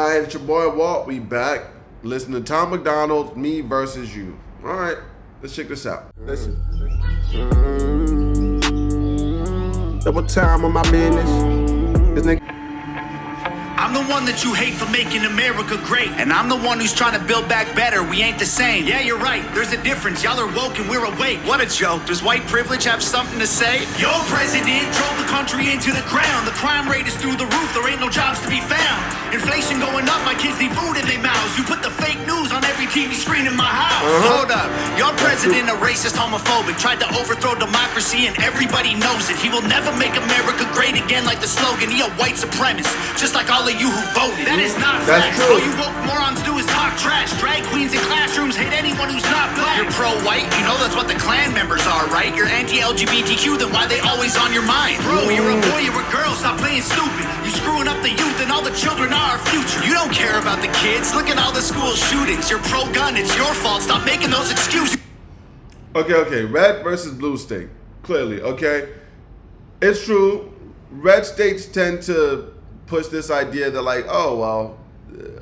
Alright, it's your boy Walt. We back. Listen to Tom Macdonald, Me Versus You. Alright, let's check this out. Listen. Double time on my business. This nigga. I'm the one that you hate for making America great. And I'm the one who's trying to build back better. We ain't the same. Yeah, you're right. There's a difference. Y'all are woke and we're awake. What a joke. Does white privilege have something to say? Your president drove the country into the ground. The crime rate is through the roof. There ain't no jobs to be found. Inflation going up. My kids need food in their mouths. You put the fake news on every TV screen in my house. Hold up. Your president, a racist, homophobic, tried to overthrow democracy and everybody knows it. He will never make America great again like the slogan. He a white supremacist, just like all of you who voted. That is not facts. All you woke morons do is talk trash. Drag queens in classrooms hate anyone who's not black. You're pro-white, you know that's what the Klan members are, right? You're anti-LGBTQ, then why they always on your mind? Bro, you're a boy, you're a girl, stop playing stupid. You screwing up the youth and all the children are our future. You don't care about the kids, look at all the school shootings. You're pro-gun, it's your fault, stop making those excuses. Okay, red versus blue state. Clearly, okay? It's true, red states tend to push this idea that like, oh, well,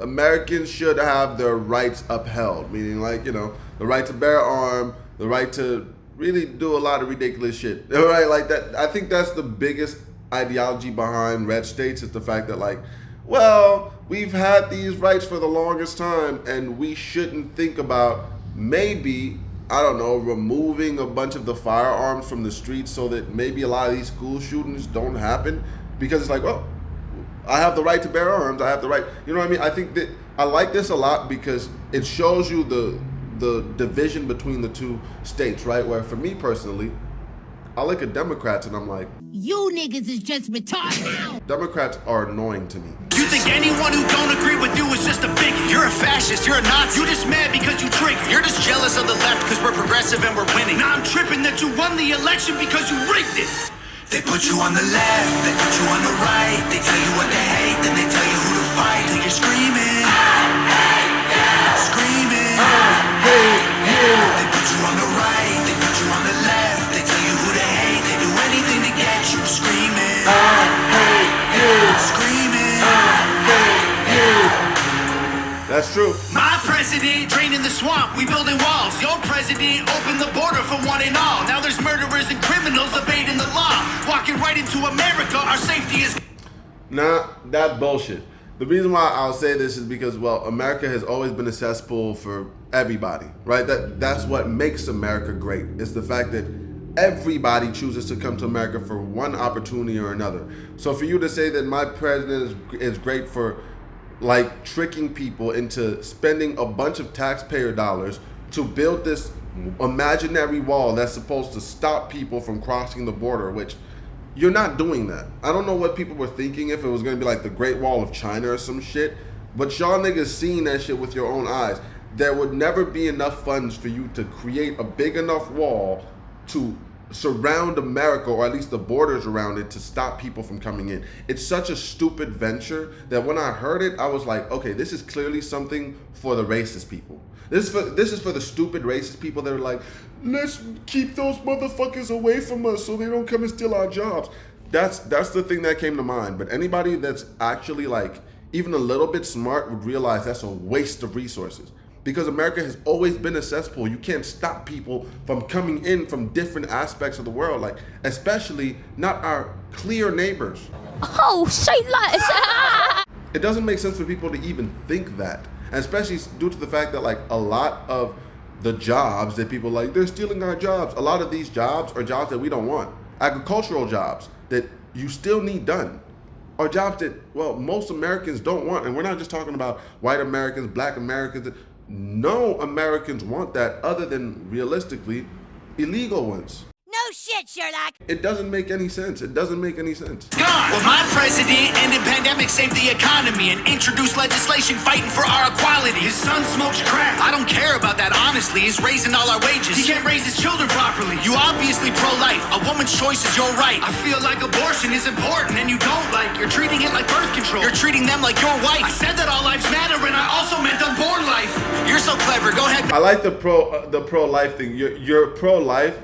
Americans should have their rights upheld, meaning like, you know, the right to bear arms, the right to really do a lot of ridiculous shit, right? Like that. I think that's the biggest ideology behind red states is the fact that like, well, we've had these rights for the longest time and we shouldn't think about maybe, I don't know, removing a bunch of the firearms from the streets so that maybe a lot of these school shootings don't happen because it's like, well, I have the right to bear arms. I have the right, you know what I mean? I think that I like this a lot because it shows you the division between the two states, right? Where for me personally, I look at Democrats and I'm like, you niggas is just retarded. Democrats are annoying to me. You think anyone who don't agree with you is just a bigot? You're a fascist, you're a Nazi. You just mad because you triggered. You're just jealous of the left because we're progressive and we're winning. Now I'm tripping that you won the election because you rigged it. They put you on the left, they put you on the right. They tell you what to hate, then they tell you who to fight. Till you're screaming, I hate you. Screaming, I hate you. They put you on the right, they put you on the left. They tell you who to hate, they do anything to get you screaming, I hate you. Screaming, I hate you. That's true. My president draining the swamp, we building walls. Your president opened the border for one and all. Now there's murderers and criminals evading the law. Walking right into America, our safety is... Nah, that's bullshit. The reason why I'll say this is because, well, America has always been a cesspool for everybody, right? That's what makes America great. It's the fact that everybody chooses to come to America for one opportunity or another. So for you to say that my president is great for like tricking people into spending a bunch of taxpayer dollars to build this imaginary wall that's supposed to stop people from crossing the border, which you're not doing that. I don't know what people were thinking if it was going to be like the Great Wall of China or some shit, but y'all niggas seen that shit with your own eyes. There would never be enough funds for you to create a big enough wall to surround America, or at least the borders around it, to stop people from coming in. It's such a stupid venture that when I heard it, I was like, okay, this is clearly something for the racist people. This is for the stupid racist people that are like, let's keep those motherfuckers away from us so they don't come and steal our jobs. That's the thing that came to mind. But anybody that's actually like even a little bit smart would realize that's a waste of resources. Because America has always been a cesspool. You can't stop people from coming in from different aspects of the world, like especially not our clear neighbors. Oh, say less. It doesn't make sense for people to even think that, and especially due to the fact that like a lot of the jobs that people like, they're stealing our jobs. A lot of these jobs are jobs that we don't want. Agricultural jobs that you still need done are jobs that, well, most Americans don't want. And we're not just talking about white Americans, black Americans. No Americans want that other than realistically illegal ones. No shit, Sherlock. It doesn't make any sense. It doesn't make any sense. Gone. Well, my president ended pandemic, saved the economy, and introduced legislation fighting for our equality. His son smokes crack. I don't care about that, honestly. He's raising all our wages. He can't raise his children properly. You obviously pro-life. A woman's choice is your right. I feel like abortion is important and you don't like. You're treating it like birth control. You're treating them like your wife. I said that all lives matter and I also meant unborn life. You're so clever. Go ahead. I like the pro-life thing. You're pro-life.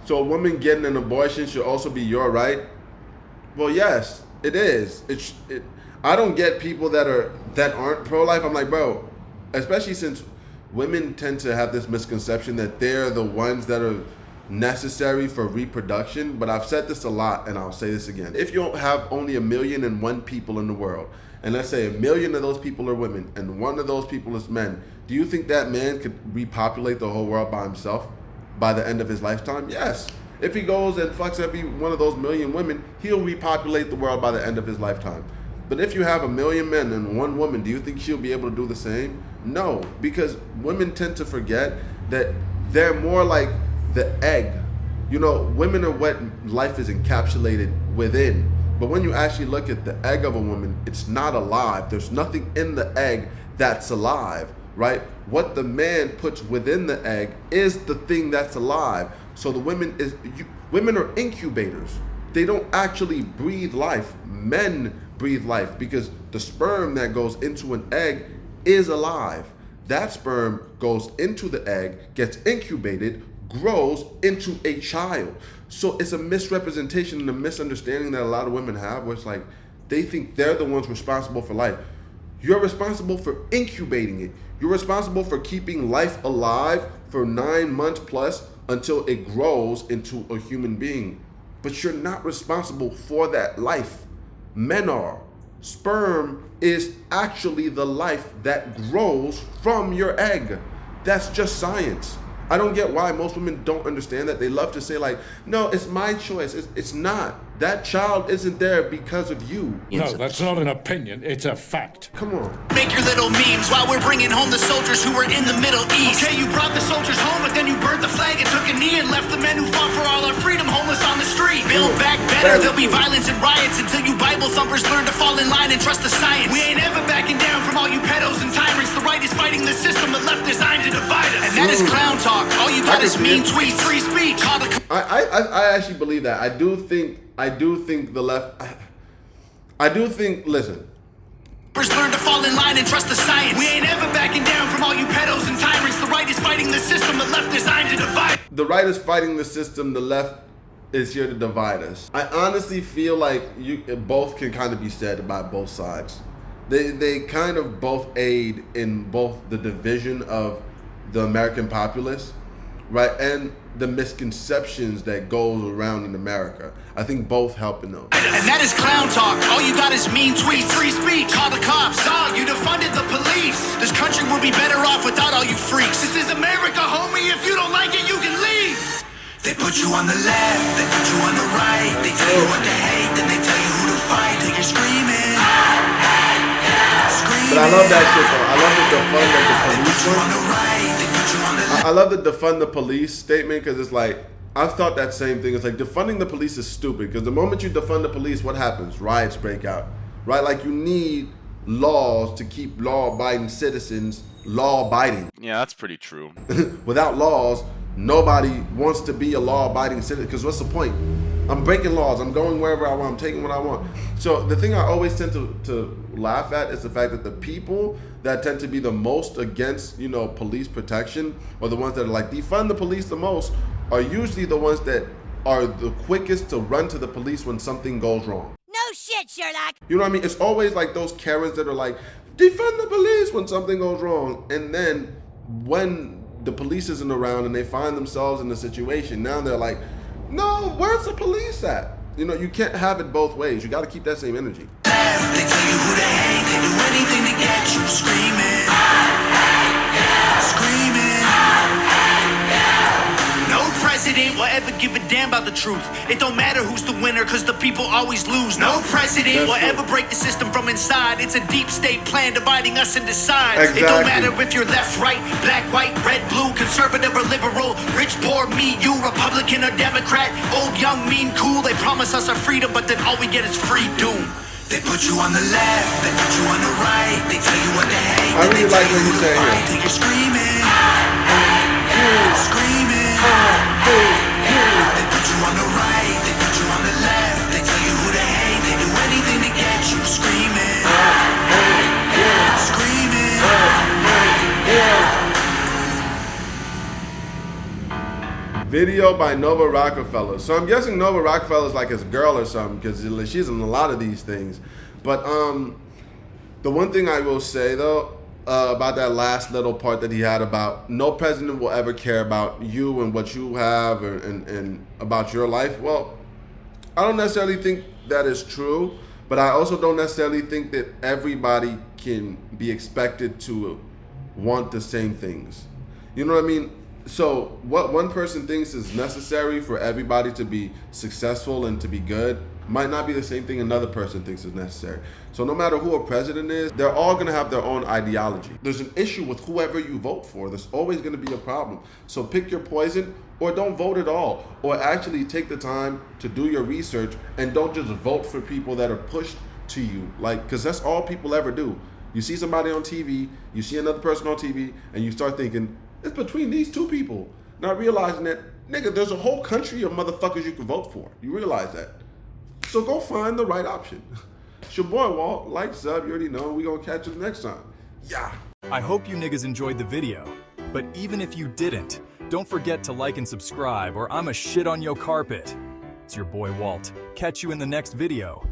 So a woman getting an abortion should also be your right? Well, yes, it is. I don't get people that aren't pro-life. I'm like, bro, especially since women tend to have this misconception that they're the ones that are necessary for reproduction. But I've said this a lot, and I'll say this again. If you don't have only 1,000,001 people in the world, and let's say 1,000,000 of those people are women, and 1 of those people is men, do you think that man could repopulate the whole world by himself by the end of his lifetime? Yes. If he goes and fucks every one of those 1,000,000 women, he'll repopulate the world by the end of his lifetime. But if you have 1,000,000 men and 1 woman, do you think she'll be able to do the same? No, because women tend to forget that they're more like the egg. You know, women are what life is encapsulated within. But when you actually look at the egg of a woman, it's not alive. There's nothing in the egg that's alive, right? What the man puts within the egg is the thing that's alive. So the women are incubators. They don't actually breathe life. Men breathe life because the sperm that goes into an egg is alive. That sperm goes into the egg, gets incubated, grows into a child. So it's a misrepresentation and a misunderstanding that a lot of women have, where it's like they think they're the ones responsible for life. You're responsible for incubating it. You're responsible for keeping life alive for 9 months plus until it grows into a human being. But you're not responsible for that life. Men are. Sperm is actually the life that grows from your egg. That's just science. I don't get why most women don't understand that. They love to say like, no, it's my choice. It's not. That child isn't there because of you. No, that's not an opinion. It's a fact. Come on. Make your little memes while we're bringing home the soldiers who were in the Middle East. Okay, you brought the soldiers home, but then you burnt the flag and took a knee and left the men who fought for all our freedom homeless on the street. Build back better, there'll be violence and riots until you Bible thumpers learn to fall in line and trust the science. We ain't ever backing down from all you pedos and tyrants. The right is fighting the system, the left designed to divide us. And that is clown talk. All you got is mean tweets, free speech. I actually believe that. I do think the left. I do think. Listen. Learn to fall in line and trust the science. We ain't ever backing down from all you pedos and tyrants. The right is fighting the system, the left designed to divide. The right is fighting the system. The left is here to divide us. I honestly feel like both can kind of be said by both sides. They kind of both aid in both the division of the American populace, right, and the misconceptions that goes around in America. I think both help in those. And that is clown talk. All you got is mean tweets, free speech. Call the cops. Dog, you defunded the police. This country would be better off without all you freaks. This is America, homie. If you don't like it, you can leave. They put you on the left, they put you on the right. They tell you what to hate, then they tell you who to fight. Till you're screaming. But I love that shit though. I love the defund of the police one. I love the defund the police statement because it's like, I've thought that same thing. It's like defunding the police is stupid because the moment you defund the police, what happens? Riots break out, right? Like you need laws to keep law-abiding citizens law-abiding. Yeah, that's pretty true. Without laws, nobody wants to be a law-abiding citizen because what's the point? I'm breaking laws. I'm going wherever I want. I'm taking what I want. So the thing I always tend to laugh at is the fact that the people that tend to be the most against, police protection, or the ones that are like defund the police the most, are usually the ones that are the quickest to run to the police when something goes wrong. No shit, Sherlock. You know what I mean? It's always like those Karens that are like, defund the police when something goes wrong. And then when the police isn't around and they find themselves in a situation, now they're like, no, where's the police at? You can't have it both ways. You got to keep that same energy. They tell you who to hate, they do anything to get you screaming. Screaming. No president will ever give a damn about the truth. It don't matter who's the winner, cause the people always lose. No president will ever break the system from inside. It's a deep state plan dividing us into sides. Exactly. It don't matter if you're left, right, black, white, red, blue, conservative or liberal, rich, poor, me, you, Republican or Democrat, old, young, mean, cool. They promise us our freedom, but then all we get is free doom. They put you on the left, they put you on the right. They tell you what to hate. I really like what you say here. Till you're screaming. Screaming. They put you on the right, they put you on the left. They tell you who to hate. They do anything to get you screaming. Screaming. Video by Nova Rockefeller. So I'm guessing Nova Rockefeller is like his girl or something because she's in a lot of these things. But The one thing I will say though, about that last little part that he had about no president will ever care about you and what you have and about your life. Well, I don't necessarily think that is true, but I also don't necessarily think that everybody can be expected to want the same things. You know what I mean? So what one person thinks is necessary for everybody to be successful and to be good might not be the same thing another person thinks is necessary. So no matter who a president is, they're all gonna have their own ideology. There's an issue with whoever you vote for. There's always gonna be a problem. So pick your poison or don't vote at all. Or actually take the time to do your research and don't just vote for people that are pushed to you. Like, cause that's all people ever do. You see somebody on TV, you see another person on TV, and you start thinking, it's between these two people. Not realizing that, nigga, there's a whole country of motherfuckers you can vote for. You realize that. So go find the right option. It's your boy Walt. Like, sub, you already know. We gonna catch you next time. Yeah. I hope you niggas enjoyed the video. But even if you didn't, don't forget to like and subscribe or I'ma shit on your carpet. It's your boy Walt. Catch you in the next video.